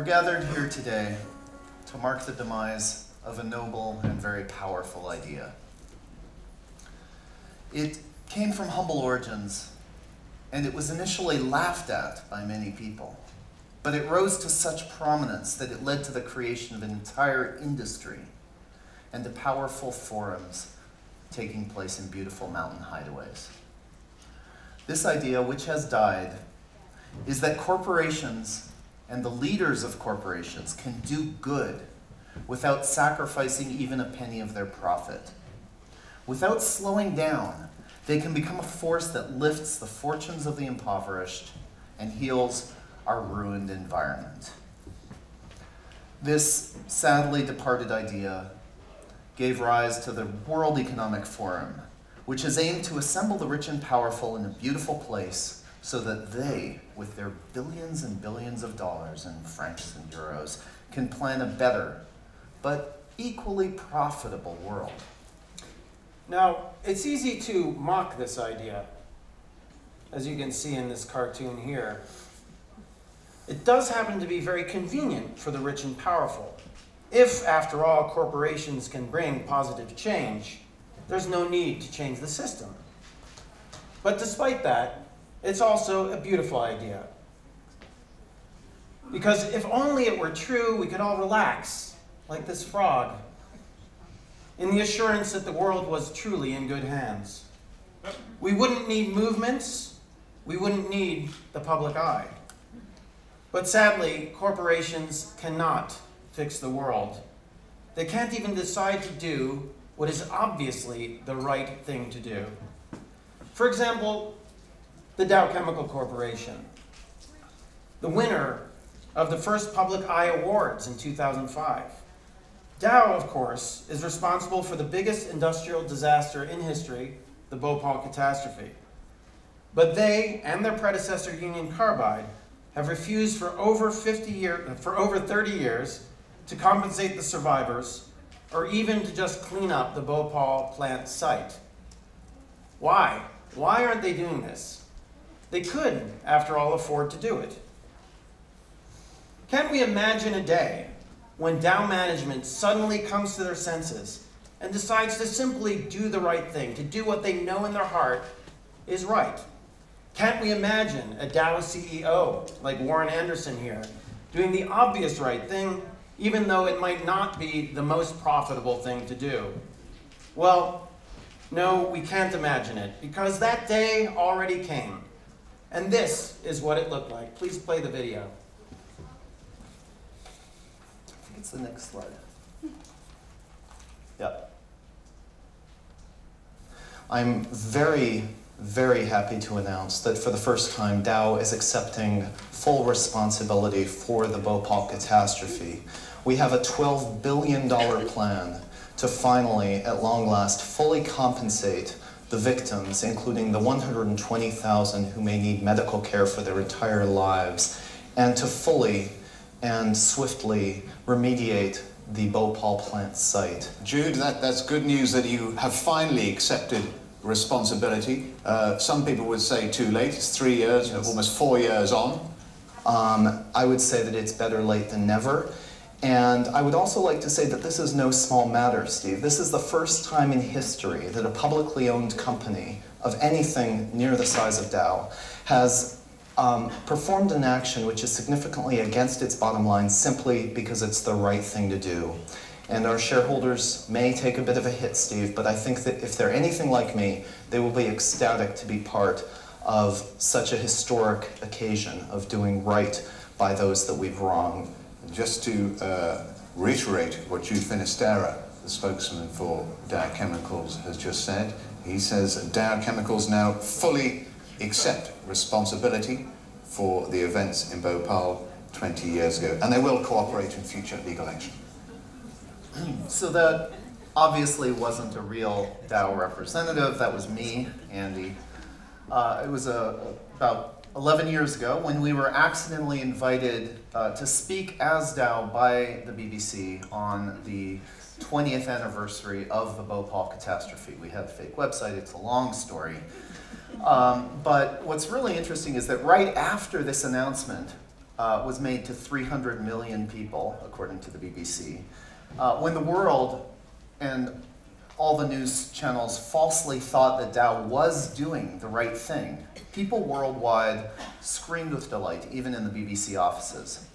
We're gathered here today to mark the demise of a noble and very powerful idea. It came from humble origins, and it was initially laughed at by many people. But it rose to such prominence that it led to the creation of an entire industry and to powerful forums taking place in beautiful mountain hideaways. This idea, which has died, is that corporations and the leaders of corporations can do good without sacrificing even a penny of their profit. Without slowing down, they can become a force that lifts the fortunes of the impoverished and heals our ruined environment. This sadly departed idea gave rise to the World Economic Forum, which is aimed to assemble the rich and powerful in a beautiful place so that they, with their billions and billions of dollars in francs and euros, can plan a better, but equally profitable world. Now, it's easy to mock this idea, as you can see in this cartoon here. It does happen to be very convenient for the rich and powerful. If, after all, corporations can bring positive change, there's no need to change the system. But despite that, it's also a beautiful idea. Because if only it were true, we could all relax, like this frog, in the assurance that the world was truly in good hands. We wouldn't need movements, we wouldn't need the public eye. But sadly, corporations cannot fix the world. They can't even decide to do what is obviously the right thing to do. For example, the Dow Chemical Corporation, the winner of the first Public Eye Awards in 2005. Dow, of course, is responsible for the biggest industrial disaster in history, the Bhopal catastrophe. But they and their predecessor, Union Carbide, have refused for over 30 years to compensate the survivors or even to just clean up the Bhopal plant site. Why? Why aren't they doing this? They could, after all, afford to do it. Can't we imagine a day when Dow management suddenly comes to their senses and decides to simply do the right thing, to do what they know in their heart is right? Can't we imagine a Dow CEO, like Warren Anderson here, doing the obvious right thing, even though it might not be the most profitable thing to do? Well, no, we can't imagine it, because that day already came. And this is what it looked like. Please play the video. I think it's the next slide. Yep. I'm very, very happy to announce that for the first time, Dow is accepting full responsibility for the Bhopal catastrophe. We have a $12 billion plan to finally, at long last, fully compensate the victims, including the 120,000 who may need medical care for their entire lives, and to fully and swiftly remediate the Bhopal plant site. Jude, that's good news that you have finally accepted responsibility. Some people would say too late. It's 3 years, yes. Almost 4 years on. I would say that it's better late than never. And I would also like to say that this is no small matter, Steve. This is the first time in history that a publicly owned company of anything near the size of Dow has performed an action which is significantly against its bottom line simply because it's the right thing to do. And our shareholders may take a bit of a hit, Steve, but I think that if they're anything like me, they will be ecstatic to be part of such a historic occasion of doing right by those that we've wronged. Just to reiterate what Jude Finisterra, the spokesman for Dow Chemicals, has just said, he says Dow Chemicals now fully accept responsibility for the events in Bhopal 20 years ago, and they will cooperate in future legal action. So that obviously wasn't a real Dow representative. That was me, Andy. It was about 11 years ago when we were accidentally invited to speak as Dow by the BBC on the 20th anniversary of the Bhopal catastrophe. We had a fake website, it's a long story. But what's really interesting is that right after this announcement, was made to 300 million people, according to the BBC. When the world and all the news channels falsely thought that Dow was doing the right thing, people worldwide screamed with delight, even in the BBC offices.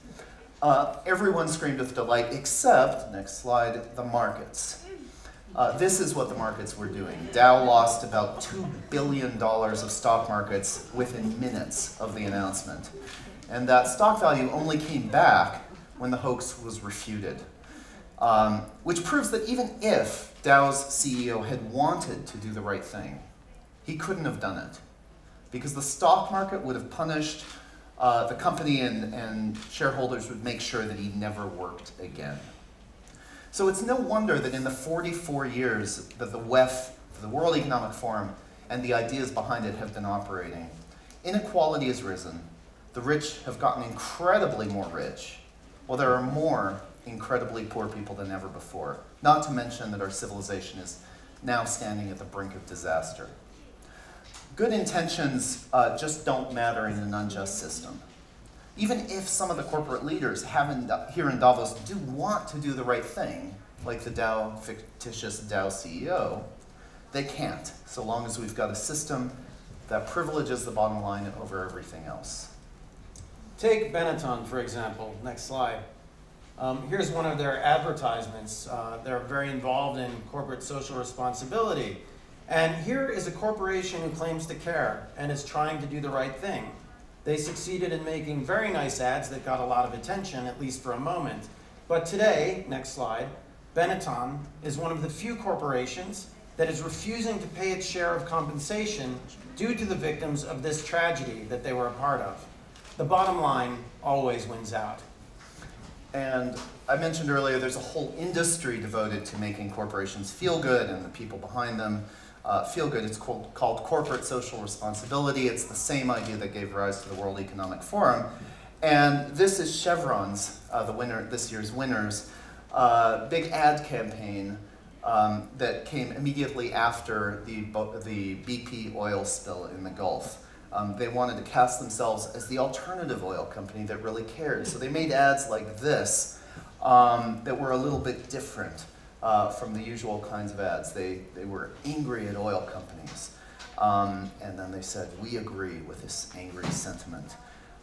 Everyone screamed with delight except, next slide, the markets. This is what the markets were doing. Dow lost about $2 billion of stock markets within minutes of the announcement. And that stock value only came back when the hoax was refuted. Which proves that even if Dow's CEO had wanted to do the right thing, he couldn't have done it. Because the stock market would have punished the company, and shareholders would make sure that he never worked again. So it's no wonder that in the 44 years that the WEF, the World Economic Forum, and the ideas behind it have been operating, inequality has risen. The rich have gotten incredibly more rich, while there are more incredibly poor people than ever before. Not to mention that our civilization is now standing at the brink of disaster. Good intentions just don't matter in an unjust system. Even if some of the corporate leaders here in Davos do want to do the right thing, like the fictitious Dow CEO, they can't, so long as we've got a system that privileges the bottom line over everything else. Take Benetton, for example. Next slide. Here's one of their advertisements. They're very involved in corporate social responsibility. And here is a corporation who claims to care and is trying to do the right thing. They succeeded in making very nice ads that got a lot of attention, at least for a moment. But today, next slide, Benetton is one of the few corporations that is refusing to pay its share of compensation due to the victims of this tragedy that they were a part of. The bottom line always wins out. And I mentioned earlier, there's a whole industry devoted to making corporations feel good and the people behind them feel good. It's called corporate social responsibility. It's the same idea that gave rise to the World Economic Forum. And this is Chevron's, this year's winners, big ad campaign that came immediately after the BP oil spill in the Gulf. They wanted to cast themselves as the alternative oil company that really cared. So they made ads like this that were a little bit different from the usual kinds of ads. They were angry at oil companies. And then they said, we agree with this angry sentiment.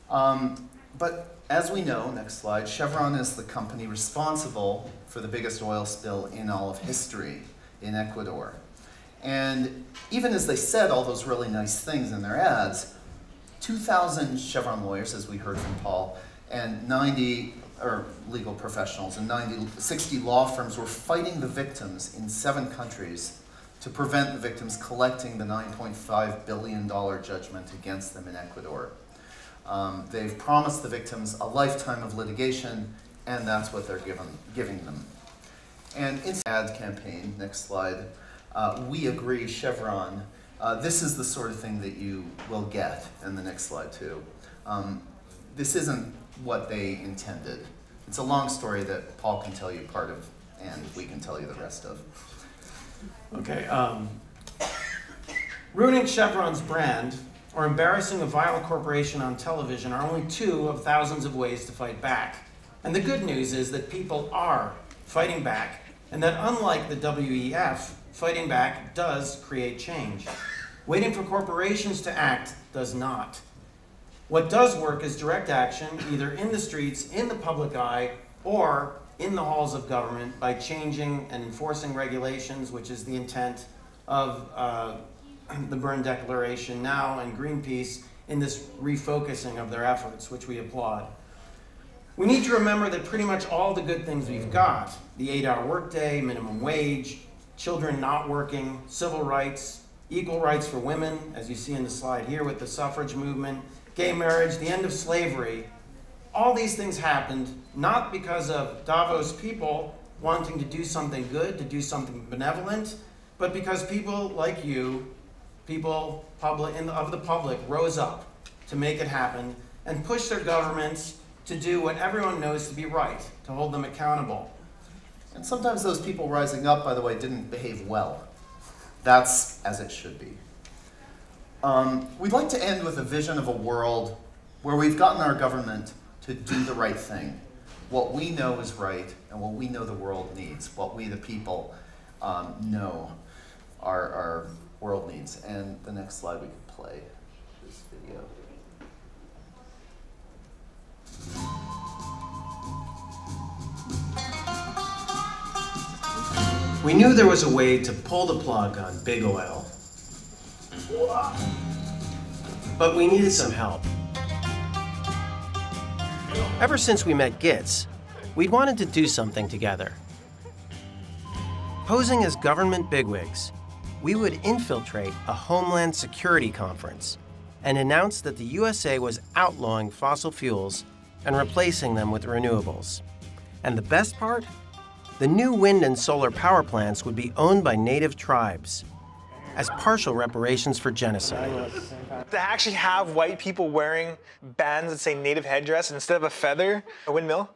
But as we know, next slide, Chevron is the company responsible for the biggest oil spill in all of history in Ecuador. And even as they said all those really nice things in their ads, 2,000 Chevron lawyers, as we heard from Paul, and 90 legal professionals and 60 law firms were fighting the victims in 7 countries to prevent the victims collecting the $9.5 billion judgment against them in Ecuador. They've promised the victims a lifetime of litigation, and that's what they're giving them. And in the ad campaign, next slide, we agree, Chevron. This is the sort of thing that you will get in the next slide too. This isn't what they intended. It's a long story that Paul can tell you part of, and we can tell you the rest of. Okay. Ruining Chevron's brand or embarrassing a vile corporation on television are only 2 of thousands of ways to fight back. And the good news is that people are fighting back, and that unlike the WEF, fighting back does create change. Waiting for corporations to act does not. What does work is direct action, either in the streets, in the public eye, or in the halls of government by changing and enforcing regulations, which is the intent of the Berne Declaration now and Greenpeace in this refocusing of their efforts, which we applaud. We need to remember that pretty much all the good things we've got, the 8-hour workday, minimum wage, children not working, civil rights, equal rights for women, as you see in the slide here with the suffrage movement, gay marriage, the end of slavery, all these things happened not because of Davos people wanting to do something good, to do something benevolent, but because people like you, people of the public, rose up to make it happen and push their governments to do what everyone knows to be right, to hold them accountable. And sometimes those people rising up, by the way, didn't behave well. That's as it should be. We'd like to end with a vision of a world where we've gotten our government to do the right thing. What we know is right and what we know the world needs, what we the people know our world needs. And the next slide we can play this video. We knew there was a way to pull the plug on big oil. But we needed some help. Ever since we met Gitz, we'd wanted to do something together. Posing as government bigwigs, we would infiltrate a Homeland Security conference and announce that the USA was outlawing fossil fuels and replacing them with renewables. And the best part? The new wind and solar power plants would be owned by native tribes as partial reparations for genocide. To actually have white people wearing bands that say native headdress instead of a feather, a windmill,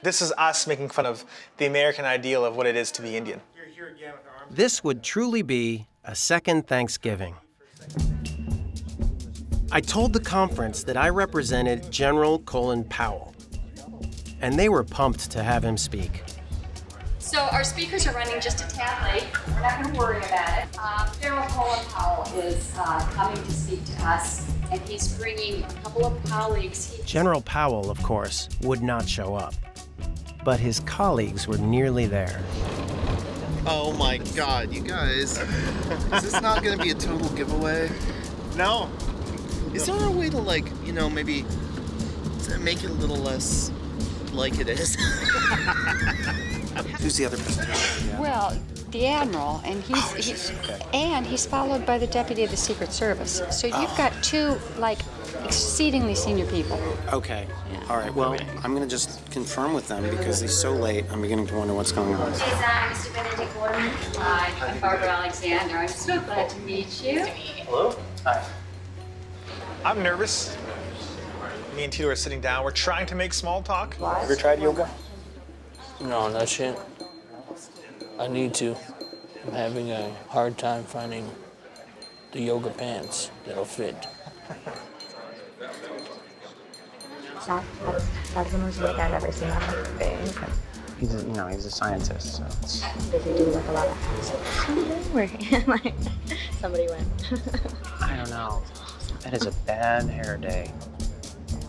this is us making fun of the American ideal of what it is to be Indian. This would truly be a second Thanksgiving. I told the conference that I represented General Colin Powell, and they were pumped to have him speak. So our speakers are running just a tad late. We're not going to worry about it. General Colin Powell is coming to speak to us, and he's bringing a couple of colleagues. General Powell, of course, would not show up, but his colleagues were nearly there. Oh my God, you guys. Is this not going to be a total giveaway? No. Is there a way to, like, you know, maybe to make it a little less like it is? Who's the other presentation? Well, the Admiral, and he's followed by the Deputy of the Secret Service. So you've got two, like, exceedingly senior people. Okay. Yeah. All right. Well, I'm going to just confirm with them because he's so late. I'm beginning to wonder what's going on. Mr. Benedict Waterman. Hi, I'm Barbara Alexander. I'm so glad to meet you. Hello. Hi. I'm nervous. Me and Tito are sitting down. We're trying to make small talk. Have you ever tried yoga? No, not yet. I need to. I'm having a hard time finding the yoga pants that'll fit. That's the most weight I've ever seen on a thing. He's a scientist, so it's... Does he do like a lot of hacks? Like, somebody went. I don't know. That is a bad hair day.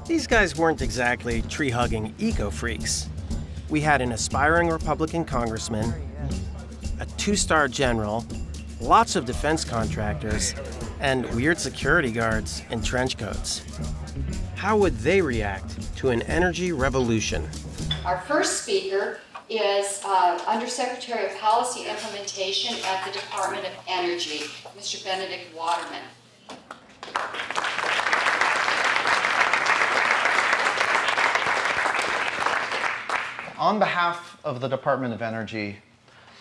These guys weren't exactly tree-hugging eco-freaks. We had an aspiring Republican congressman, a two-star general, lots of defense contractors, and weird security guards in trench coats. How would they react to an energy revolution? Our first speaker is Undersecretary of Policy Implementation at the Department of Energy, Mr. Benedict Waterman. On behalf of the Department of Energy,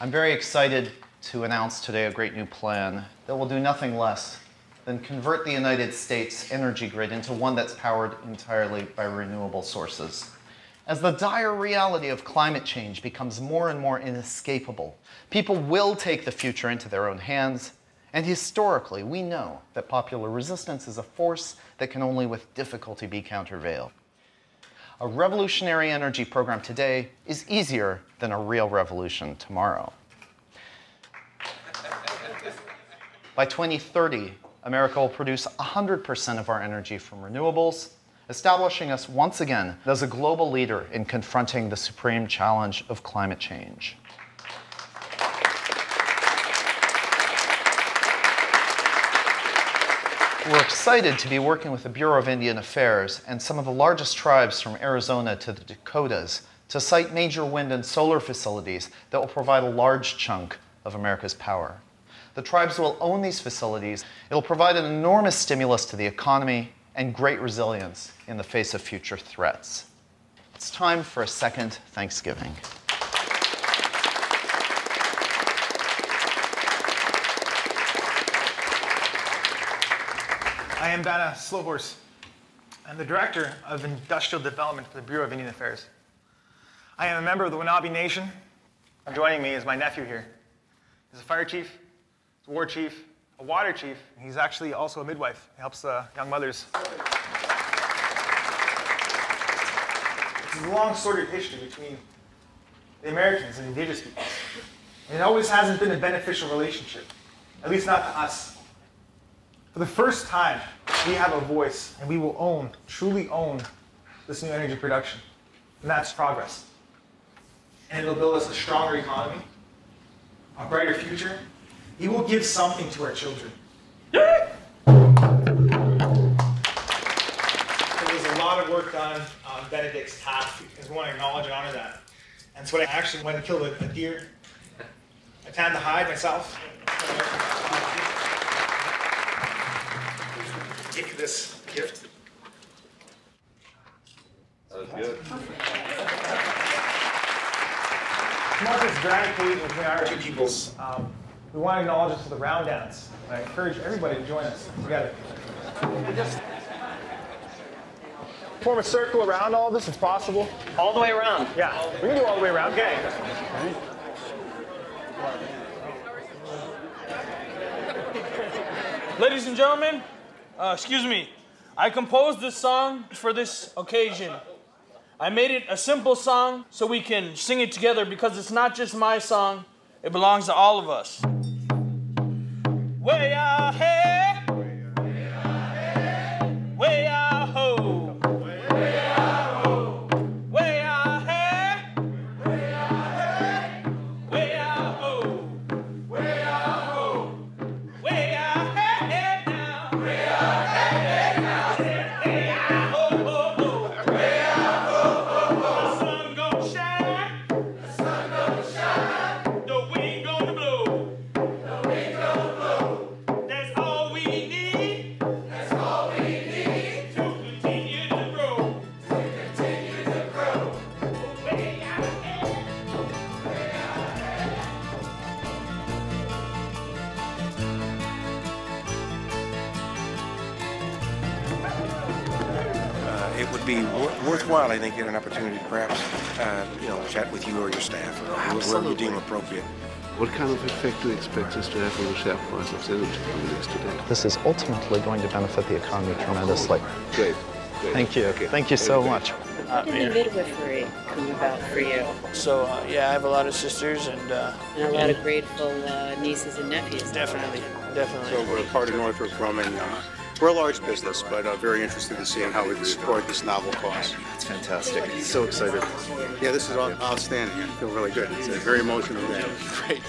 I'm very excited to announce today a great new plan that will do nothing less than convert the United States energy grid into one that's powered entirely by renewable sources. As the dire reality of climate change becomes more and more inescapable, people will take the future into their own hands, and historically, we know that popular resistance is a force that can only with difficulty be countervailed. A revolutionary energy program today is easier than a real revolution tomorrow. By 2030, America will produce 100% of our energy from renewables, establishing us once again as a global leader in confronting the supreme challenge of climate change. We're excited to be working with the Bureau of Indian Affairs and some of the largest tribes from Arizona to the Dakotas to site major wind and solar facilities that will provide a large chunk of America's power. The tribes will own these facilities. It'll provide an enormous stimulus to the economy and great resilience in the face of future threats. It's time for a second Thanksgiving. I am Bana Slowhorse. I'm the Director of Industrial Development for the Bureau of Indian Affairs. I am a member of the Wennabe Nation. Joining me is my nephew here. He's a fire chief, he's a war chief, a water chief, and he's actually also a midwife. He helps young mothers. There's a long sordid history between the Americans and indigenous peoples. And it always hasn't been a beneficial relationship, at least not to us. For the first time, we have a voice, and we will own, truly own, this new energy production. And that's progress. And it'll build us a stronger economy, a brighter future. It will give something to our children. There was a lot of work done on Benedict's task, because we want to acknowledge and honor that. And so I actually went and killed a deer. I tanned the hide myself. Give you this gift. That was good. To mark this grand occasion between our two peoples, we want to acknowledge this with a round dance. And I encourage everybody to join us together. Form a circle around all this, if possible. All the way around. Yeah, we can do all the way around. Okay. Ladies and gentlemen, excuse me. I composed this song for this occasion. I made it a simple song so we can sing it together because it's not just my song, it belongs to all of us. Way out here, way out ho, way out ho, way out here, way out ho, way out ho, way out here now, way out here now, way out ho ho ho, way out ho ho ho. The sun gon' shine, the sun gon' shine, the wind gonna blow, the wind gonna blow. That's all we need. That's all we need to continue to grow. To continue to grow. Way out here. Way out here. It would be worthwhile, I think, get an opportunity to perhaps, chat with you or your staff, or whoever you deem appropriate. What kind of effect do you expect this to have on the share price of the energy companies today? This is ultimately going to benefit the economy tremendously. Great. Thank you. Okay. Thank you so much. How did the midwifery come about for you? So, yeah, I have a lot of sisters and a lot of grateful nieces and nephews. Definitely. So we're part of Northrop Grumman. We're a large business, but very interested in seeing how we can support this novel cause. It's fantastic. So excited. Yeah, this is outstanding. I feel really good. It's a very emotional day. Great.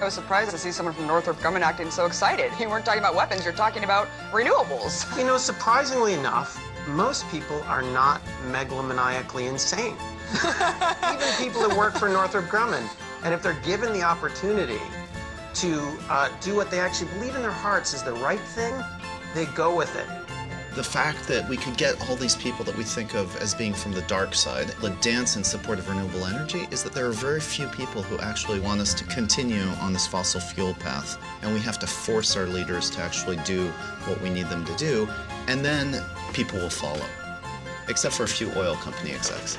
I was surprised to see someone from Northrop Grumman acting so excited. You weren't talking about weapons, you're talking about renewables. You know, surprisingly enough, most people are not megalomaniacally insane. Even people who work for Northrop Grumman. And if they're given the opportunity to do what they actually believe in their hearts is the right thing, they go with it. The fact that we could get all these people that we think of as being from the dark side, like dance in support of renewable energy, is that there are very few people who actually want us to continue on this fossil fuel path. And we have to force our leaders to actually do what we need them to do, and then people will follow. Except for a few oil company execs.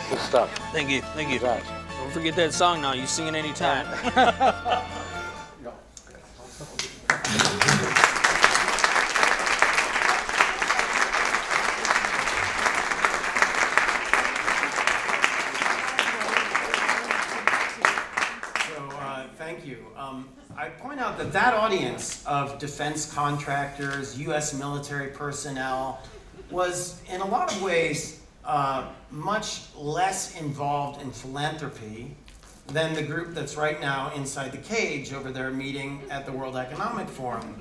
Good stuff. Thank you. Thank you. Don't forget that song now. You sing it anytime. Thank you. I point out that that audience of defense contractors, U.S. military personnel, was in a lot of ways much less involved in philanthropy than the group that's right now inside the cage over there meeting at the World Economic Forum.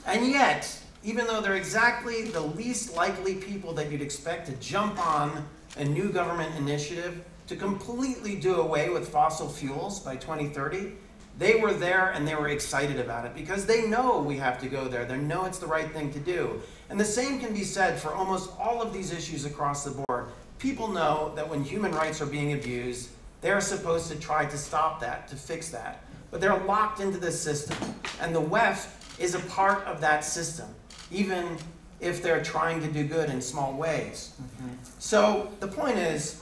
And yet, even though they're exactly the least likely people that you'd expect to jump on a new government initiative to completely do away with fossil fuels by 2030, they were there and they were excited about it because they know we have to go there. They know it's the right thing to do. And the same can be said for almost all of these issues across the board. People know that when human rights are being abused, they're supposed to try to stop that, to fix that. But they're locked into this system. And the WEF is a part of that system, even if they're trying to do good in small ways. So the point is,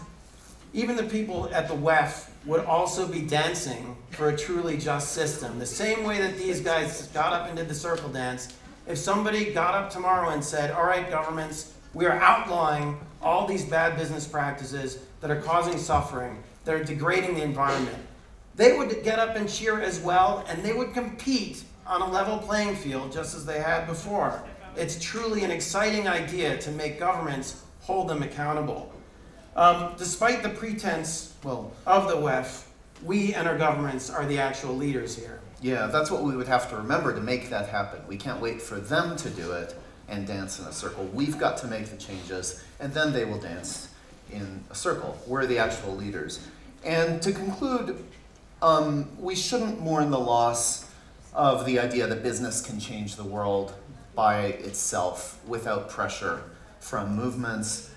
even the people at the WEF would also be dancing for a truly just system. The same way that these guys got up and did the circle dance, if somebody got up tomorrow and said, all right, governments, we are outlawing all these bad business practices that are causing suffering, that are degrading the environment, they would get up and cheer as well, and they would compete on a level playing field just as they had before. It's truly an exciting idea to make governments hold them accountable. Despite the pretense, of the WEF, we and our governments are the actual leaders here. Yeah, that's what we would have to remember to make that happen. We can't wait for them to do it and dance in a circle. We've got to make the changes, and then they will dance in a circle. We're the actual leaders. And to conclude, we shouldn't mourn the loss of the idea that business can change the world by itself without pressure from movements,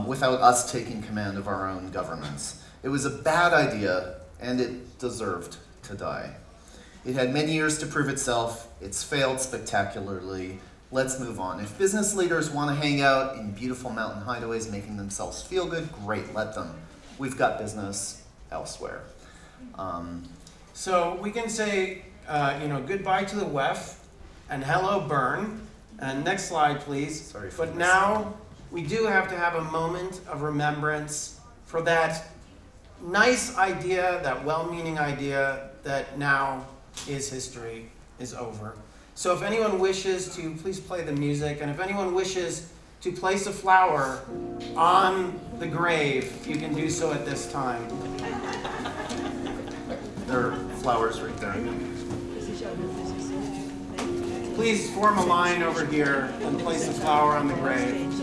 without us taking command of our own governments. It was a bad idea, and it deserved to die. It had many years to prove itself. It's failed spectacularly. Let's move on. If business leaders want to hang out in beautiful mountain hideaways making themselves feel good, great, let them. We've got business elsewhere. So we can say, goodbye to the WEF and hello, Bern. And next slide, please. Sorry for but now we do have to have a moment of remembrance for that nice idea, that well-meaning idea that now is history, is over. So if anyone wishes to, please play the music, and if anyone wishes to place a flower on the grave, you can do so at this time. There are flowers right there. Please form a line over here and place a flower on the grave.